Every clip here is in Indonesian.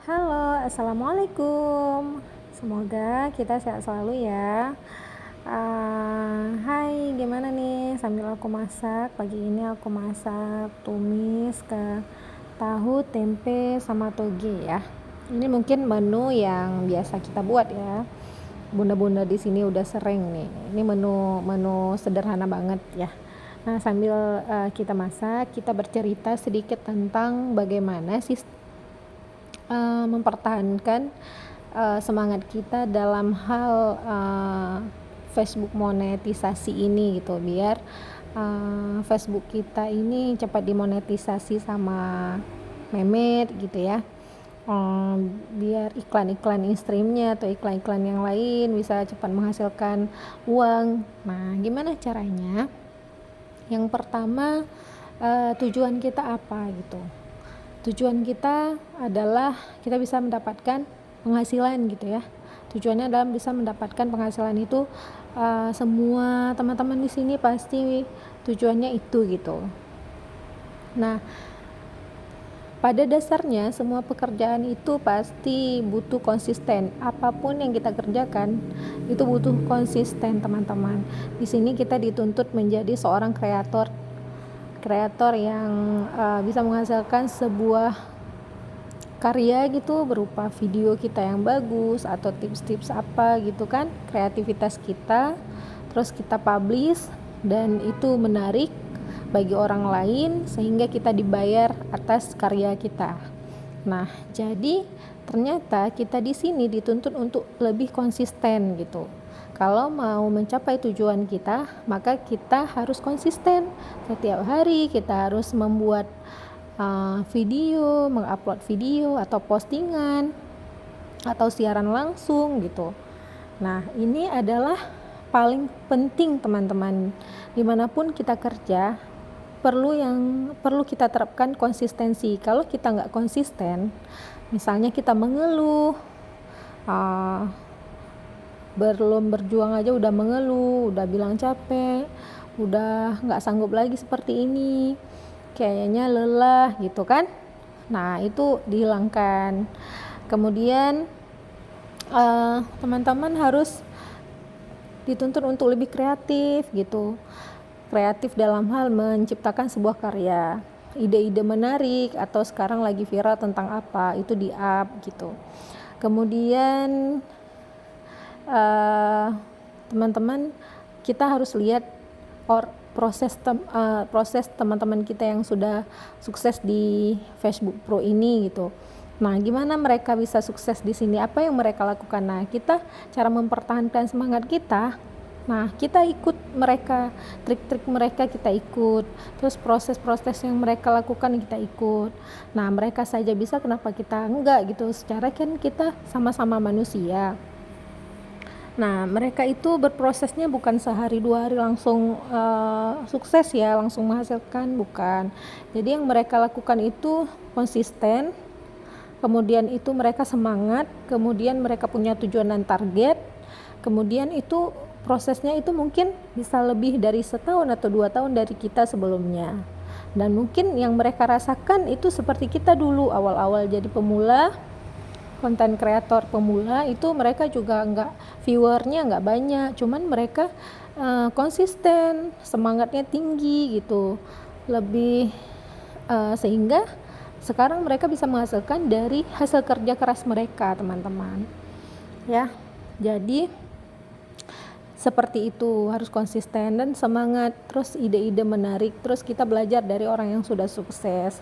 Halo, assalamualaikum. Semoga kita sehat selalu ya. Hai, gimana nih? Sambil aku masak, pagi ini aku masak tumis ke tahu, tempe, sama toge ya. Ini mungkin menu yang biasa kita buat ya. Bunda-bunda di sini udah sering nih. Ini menu sederhana banget ya. Nah, sambil kita masak, kita bercerita sedikit tentang bagaimana sih mempertahankan semangat kita dalam hal Facebook monetisasi ini gitu, biar Facebook kita ini cepat dimonetisasi sama Mehmet gitu ya. Biar iklan-iklan in-streamnya atau iklan-iklan yang lain bisa cepat menghasilkan uang. Nah, gimana caranya? Yang pertama, tujuan kita apa gitu. Tujuan kita adalah kita bisa mendapatkan penghasilan gitu ya. Tujuannya adalah bisa mendapatkan penghasilan itu, semua teman-teman di sini pasti tujuannya itu gitu. Nah, pada dasarnya semua pekerjaan itu pasti butuh konsisten. Apapun yang kita kerjakan itu butuh konsisten, teman-teman. Di sini kita dituntut menjadi seorang kreator yang bisa menghasilkan sebuah karya gitu berupa video kita yang bagus atau tips-tips apa gitu kan, kreativitas kita, terus kita publish dan itu menarik bagi orang lain sehingga kita dibayar atas karya kita. Nah, jadi ternyata kita di sini dituntut untuk lebih konsisten gitu. Kalau mau mencapai tujuan kita, maka kita harus konsisten. Setiap hari kita harus membuat video, mengupload video atau postingan atau siaran langsung gitu. Nah, ini adalah paling penting teman-teman. Dimanapun kita kerja, perlu kita terapkan konsistensi. Kalau kita nggak konsisten, misalnya kita mengeluh, belum berjuang aja udah mengeluh, udah bilang capek, udah nggak sanggup lagi seperti ini, kayaknya lelah gitu kan. Nah, itu dihilangkan. Kemudian teman-teman harus dituntut untuk lebih kreatif gitu. Kreatif dalam hal menciptakan sebuah karya, ide-ide menarik atau sekarang lagi viral tentang apa, itu di-up gitu. Kemudian teman-teman, kita harus lihat proses teman-teman kita yang sudah sukses di Facebook Pro ini gitu. Nah, gimana mereka bisa sukses di sini? Apa yang mereka lakukan? Nah, kita cara mempertahankan semangat kita. Nah, kita ikut mereka, trik-trik mereka kita ikut. Terus proses-proses yang mereka lakukan kita ikut. Nah, mereka saja bisa, kenapa kita enggak gitu? Secara kan kita sama-sama manusia. Nah, mereka itu berprosesnya bukan sehari dua hari langsung sukses ya, langsung menghasilkan, bukan. Jadi yang mereka lakukan itu konsisten, kemudian itu mereka semangat, kemudian mereka punya tujuan dan target, kemudian itu prosesnya itu mungkin bisa lebih dari 1 tahun atau 2 tahun dari kita sebelumnya. Dan mungkin yang mereka rasakan itu seperti kita dulu awal-awal jadi pemula, konten kreator pemula, itu mereka juga viewernya nggak banyak, cuman mereka konsisten, semangatnya tinggi gitu, lebih sehingga sekarang mereka bisa menghasilkan dari hasil kerja keras mereka, teman-teman ya. Jadi seperti itu, harus konsisten dan semangat, terus ide-ide menarik, terus kita belajar dari orang yang sudah sukses,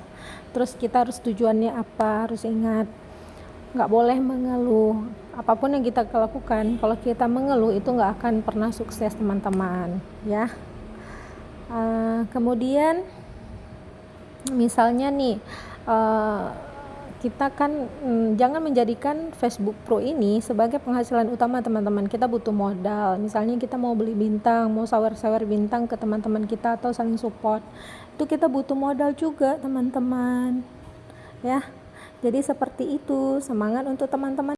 terus kita harus tujuannya apa, harus ingat nggak boleh mengeluh. Apapun yang kita lakukan, kalau kita mengeluh itu nggak akan pernah sukses, teman-teman ya. Kemudian misalnya nih, kita kan jangan menjadikan Facebook Pro ini sebagai penghasilan utama, teman-teman. Kita butuh modal. Misalnya kita mau beli bintang, mau sawer-sawer bintang ke teman-teman kita atau saling support, itu kita butuh modal juga, teman-teman ya. Jadi seperti itu, semangat untuk teman-teman.